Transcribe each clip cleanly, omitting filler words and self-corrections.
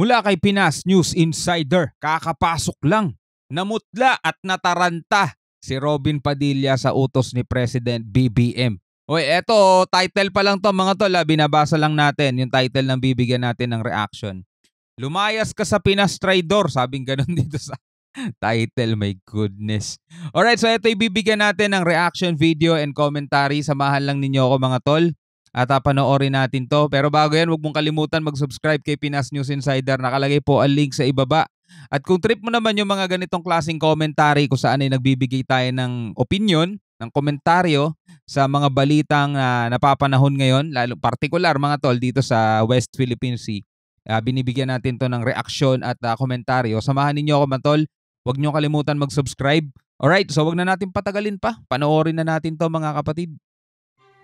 Mula kay Pinas News Insider, kakapasok lang, namutla at nataranta si Robin Padilla sa utos ni President BBM. Oy, eto, title pa lang to mga tol, binabasa lang natin yung title ng bibigyan natin ng reaction. Lumayas ka sa Pinas Traidor, sabing ganun dito sa title, my goodness. Alright, so ito ibibigyan natin ng reaction video and commentary. Samahan lang ninyo ako mga tol at panoorin natin to. Pero bago yan, huwag mong kalimutan mag-subscribe kay Pinas News Insider. Nakalagay po ang link sa ibaba. At kung trip mo naman yung mga ganitong klaseng commentary kung saan ay nagbibigay tayo ng opinion, ng komentaryo sa mga balitang napapanahon ngayon, lalo partikular mga tol dito sa West Philippine Sea, binibigyan natin to ng reaksyon at komentaryo. Samahan ninyo ako mga tol. Huwag nyo kalimutan mag-subscribe. Alright, so huwag na natin patagalin pa. Panoorin na natin to mga kapatid.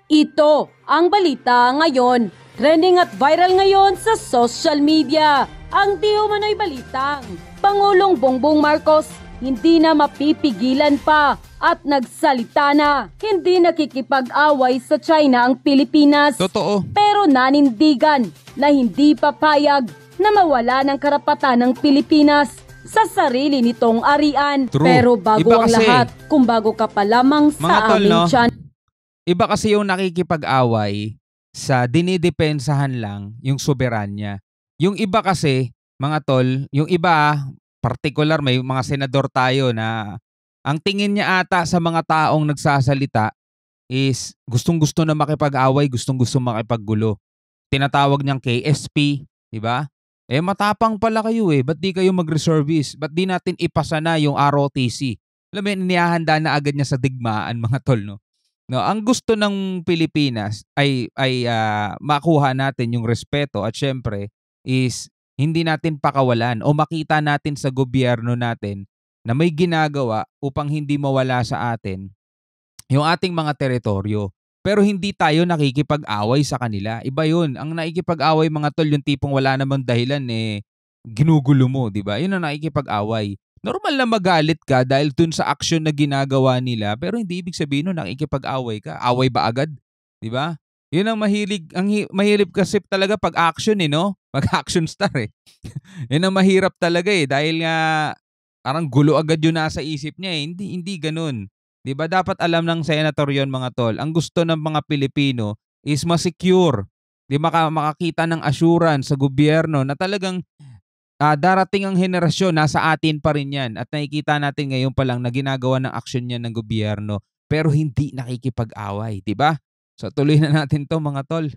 Ito ang balita ngayon. Trending at viral ngayon sa social media. Ang di umano'y balitang Pangulong Bongbong Marcos hindi na mapipigilan pa at nagsalita na. Hindi nakikipag-away sa China ang Pilipinas. Totoo. Pero nanindigan na hindi papayag na mawala ng karapatan ng Pilipinas sa sarili nitong arian. True. Pero bago Iba ang kasi, lahat, kung bago ka pa lamang mga sa tol, aming no? channel. Iba kasi yung nakikipag-away sa dinidepensahan lang yung soberanya. Yung iba kasi, mga tol, yung iba, particular may mga senador tayo na ang tingin niya ata sa mga taong nagsasalita is gustong-gusto na makipag-away, gustong-gusto makipaggulo. Tinatawag niyang KSP, di ba? Eh matapang pala kayo ba't di kayo mag-reservice? Ba't di natin ipasa na yung ROTC? Alam mo, inihahanda na agad niya sa digmaan mga tol, no? No, ang gusto ng Pilipinas ay makuha natin yung respeto at syempre is hindi natin pakawalan o makita natin sa gobyerno natin na may ginagawa upang hindi mawala sa atin yung ating mga teritoryo. Pero hindi tayo nakikipag-away sa kanila. Iba yun. Ang nakikipag-away mga tol, yung tipong wala namang dahilan ginugulo mo, di ba? Yun ang nakikipag-away. Normal na magalit ka dahil dun sa action na ginagawa nila, pero hindi ibig sabihin nun nakikipag-away ka. Away ba agad? Di ba? Yun ang mahirap kasi talaga pag action no? Pag action star Yun ang mahirap talaga dahil nga parang gulo agad yun nasa isip niya Hindi ganun. 'Di ba dapat alam ng senator 'yon mga tol. Ang gusto ng mga Pilipino is ma-secure. 'Di makakita ng assurance sa gobyerno na talagang darating ang henerasyon nasa atin pa rin 'yan at nakikita natin ngayon pa lang na ginagawa ng aksyon niyan ng gobyerno pero hindi nakikipag-away, 'di ba? So tuloy na natin 'to mga tol.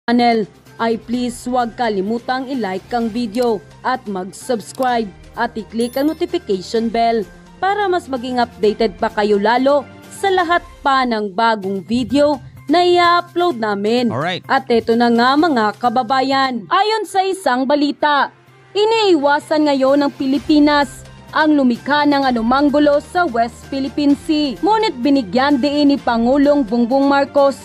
Channel ay please huwag kalimutang i-like ang video at mag-subscribe at i-click ang notification bell para mas maging updated pa kayo lalo sa lahat pa ng bagong video na i-upload namin. Alright. At ito na nga mga kababayan, ayon sa isang balita, iniiwasan ngayon ng Pilipinas ang lumikha ng anumang gulo sa West Philippine Sea. Ngunit binigyan din ni Pangulong Bongbong Marcos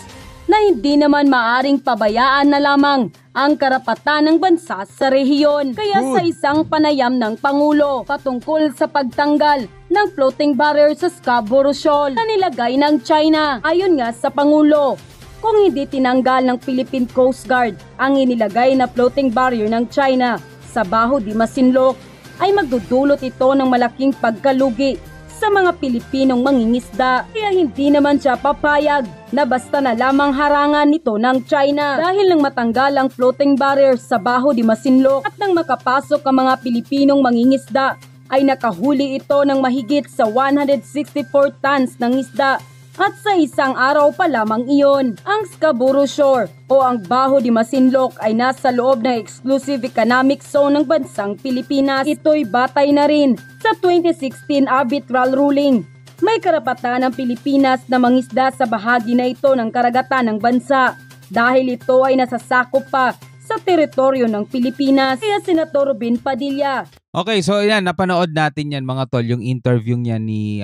na hindi naman maaring pabayaan na lamang ang karapatan ng bansa sa rehiyon. Kaya sa isang panayam ng Pangulo patungkol sa pagtanggal ng floating barrier sa Scarborough Shoal na nilagay ng China, ayon nga sa Pangulo, kung hindi tinanggal ng Philippine Coast Guard ang inilagay na floating barrier ng China sa Baho de Masinloc, ay magdudulot ito ng malaking pagkalugi sa mga Pilipinong mangingisda. Kaya hindi naman siya papayag na basta na lamang harangan nito ng China dahil nang matanggal ang floating barrier sa Baho de Masinloc at nang makapasok ang mga Pilipinong mangingisda ay nakahuli ito ng mahigit sa 164 tons ng isda. At sa isang araw pa lamang iyon, ang Scarborough Shoal o ang Baho de Masinloc ay nasa loob ng Exclusive Economic Zone ng bansang Pilipinas. Ito'y batay na rin sa 2016 arbitral ruling. May karapatan ng Pilipinas na mangisda sa bahagi na ito ng karagatan ng bansa dahil ito ay nasasakop pa sa teritoryo ng Pilipinas. Kaya Senator Robin Padilla. Okay, so yan, napanood natin yan mga tol, yung interview niya ni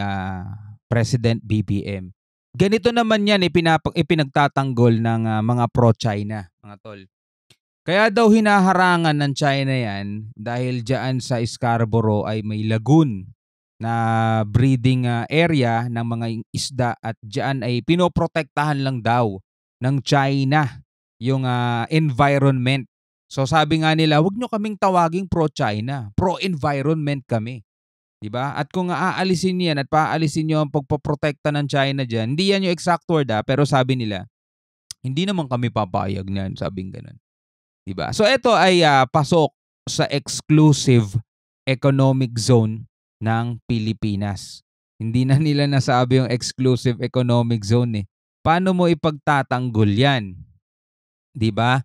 President BBM. Ganito naman yan ipinagtatanggol ng mga pro-China, mga tol. Kaya daw hinaharangan ng China yan dahil dyan sa Scarborough ay may lagoon na breeding area ng mga isda at dyan ay pinoprotektahan lang daw ng China yung environment. So sabi nga nila, huwag nyo kaming tawaging pro-China, pro-environment kami. Diba? At kung aalisin yan at paalisin nyo ang pagpoprotekta ng China dyan, hindi yan yung exact word pero sabi nila, hindi naman kami papayag niyan, sabing ganun. Diba? So ito ay pasok sa exclusive economic zone ng Pilipinas. Hindi na nila nasabi yung exclusive economic zone eh. Paano mo ipagtatanggol yan? Diba?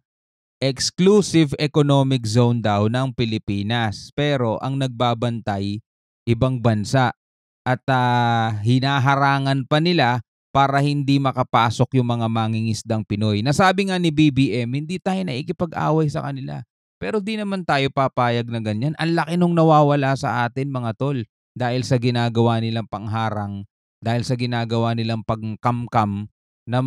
Exclusive economic zone daw ng Pilipinas. Pero ang nagbabantay, ibang bansa. At hinaharangan pa nila para hindi makapasok yung mga mangingisdang Pinoy. Nasabi nga ni BBM, hindi tayo naikipag-away sa kanila. Pero di naman tayo papayag na ganyan. Ang laki nung nawawala sa atin mga tol dahil sa ginagawa nilang pangharang, dahil sa ginagawa nilang pagkamkam ng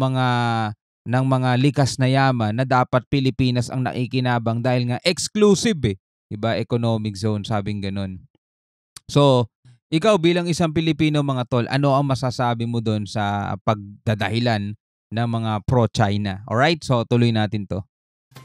mga likas na yaman na dapat Pilipinas ang naikinabang dahil nga exclusive Diba? Economic zone, sabing ganun. So, ikaw bilang isang Pilipino mga tol, ano ang masasabi mo doon sa pagdadahilan ng mga pro-China? Alright, so tuloy natin to.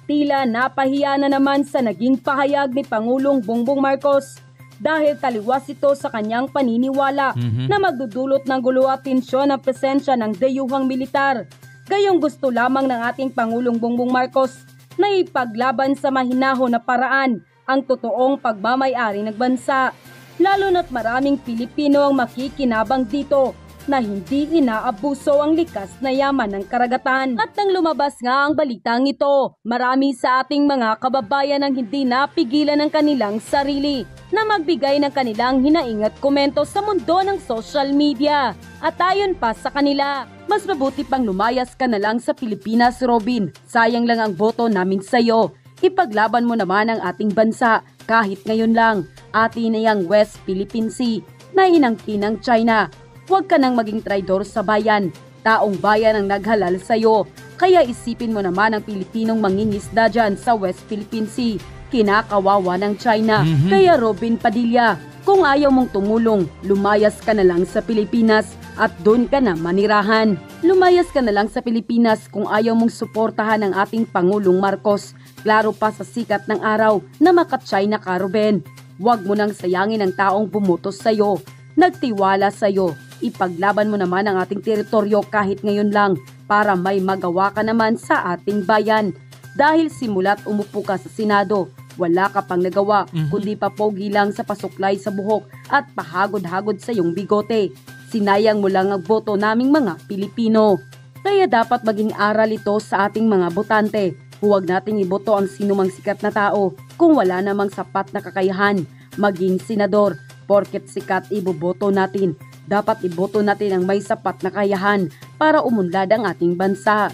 Tila napahiya na naman sa naging pahayag ni Pangulong Bongbong Marcos dahil taliwas ito sa kanyang paniniwala na magdudulot ng gulo at tensyon ang presensya ng dayuhang militar. Gayong gusto lamang ng ating Pangulong Bongbong Marcos na ipaglaban sa mahinahon na paraan ang totoong pagmamay-ari ng bansa. Lalo na't maraming Pilipino ang makikinabang dito na hindi inaabuso ang likas na yaman ng karagatan. At nang lumabas nga ang balitang ito, marami sa ating mga kababayan ang hindi napigilan ng kanilang sarili na magbigay ng kanilang hinaing at komento sa mundo ng social media. At ayon pa sa kanila, mas mabuti pang lumayas ka na lang sa Pilipinas, Robin. Sayang lang ang boto namin sa'yo. Ipaglaban mo naman ang ating bansa kahit ngayon lang. Atin na yang West Philippine Sea na inangkin ng China. Huwag ka nang maging traidor sa bayan. Taong bayan ang naghalal sa'yo. Kaya isipin mo naman ang Pilipinong mangingisda dyan sa West Philippine Sea. Kinakawawa ng China. Kaya Robin Padilla, kung ayaw mong tumulong, lumayas ka na lang sa Pilipinas at doon ka na manirahan. Lumayas ka na lang sa Pilipinas kung ayaw mong suportahan ang ating Pangulong Marcos. Klaro pa sa sikat ng araw na maka-China ka, Ruben. Huwag mo nang sayangin ang taong bumutos sa'yo. Nagtiwala sa'yo. Ipaglaban mo naman ang ating teritoryo kahit ngayon lang para may magawa ka naman sa ating bayan. Dahil simula't umupo ka sa Senado, wala ka pang nagawa kundi papogi lang sa pasuklay sa buhok at pahagod-hagod sa iyong bigote. Sinayang mo lang ang boto naming mga Pilipino. Kaya dapat maging aral ito sa ating mga botante. Huwag nating iboto ang sinumang sikat na tao kung wala namang sapat na kakayahan maging senador. Porket sikat iboboto natin, dapat iboto natin ang may sapat na kakayahan para umunlad ang ating bansa.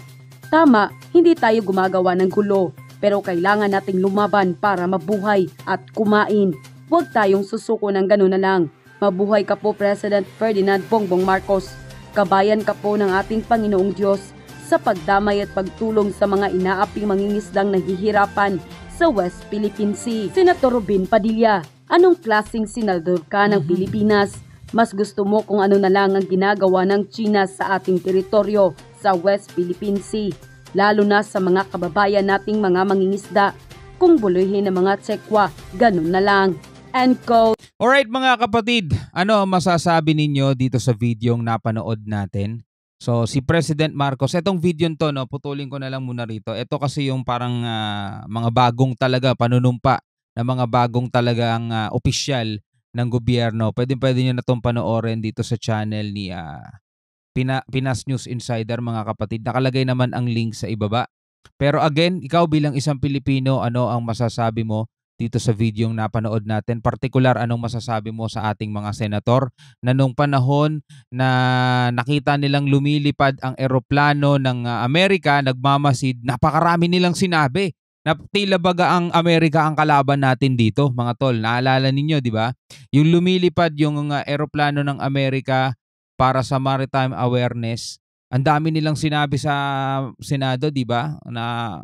Tama, hindi tayo gumagawa ng gulo, pero kailangan nating lumaban para mabuhay at kumain. Huwag tayong susuko ng gano'n na lang. Mabuhay ka po, President Ferdinand Bongbong Marcos. Kabayan ka po ng ating Panginoong Diyos sa pagdamay at pagtulong sa mga inaaping mangingisdang naghihirapan sa West Philippine Sea. Senator Robin Padilla, anong klaseng senador ka ng Pilipinas? Mas gusto mo kung ano na lang ang ginagawa ng China sa ating teritoryo sa West Philippine Sea, lalo na sa mga kababayan nating mga mangingisda. Kung buluhin ng mga tsekwa, ganun na lang. End quote. Alright mga kapatid, ano ang masasabi ninyo dito sa videong napanood natin? So si President Marcos, etong video to, no, putulin ko na lang muna rito. Ito kasi yung parang mga bagong talaga panunumpa na mga bagong talagang opisyal ng gobyerno. Pwede nyo na itong panoorin dito sa channel ni Pinas News Insider mga kapatid. Nakalagay naman ang link sa ibaba. Pero again, ikaw bilang isang Pilipino, ano ang masasabi mo dito sa videong napanood natin? Partikular, anong masasabi mo sa ating mga senator na nung panahon na nakita nilang lumilipad ang eroplano ng Amerika, nagmamasid, napakarami nilang sinabi na tila baga ang Amerika ang kalaban natin dito, mga tol. Naalala ninyo, di ba? Yung lumilipad yung eroplano ng Amerika para sa maritime awareness, ang dami nilang sinabi sa Senado, di ba? Na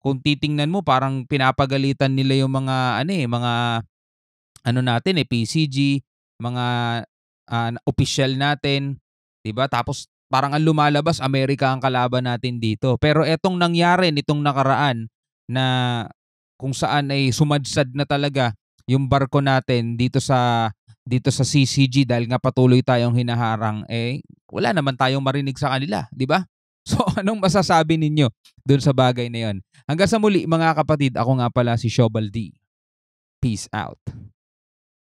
kung titingnan mo, parang pinapagalitan nila yung mga natin PCG, mga official natin, 'di ba? Tapos parang ang lumalabas, Amerika ang kalaban natin dito. Pero etong nangyari nitong nakaraan na kung saan ay sumadsad na talaga yung barko natin dito sa CCG dahil nga patuloy tayong hinaharang, wala naman tayong marinig sa kanila, di ba? So anong masasabi ninyo dun sa bagay na yon? Hanggang sa muli mga kapatid, ako nga pala si Shobal D. Peace out.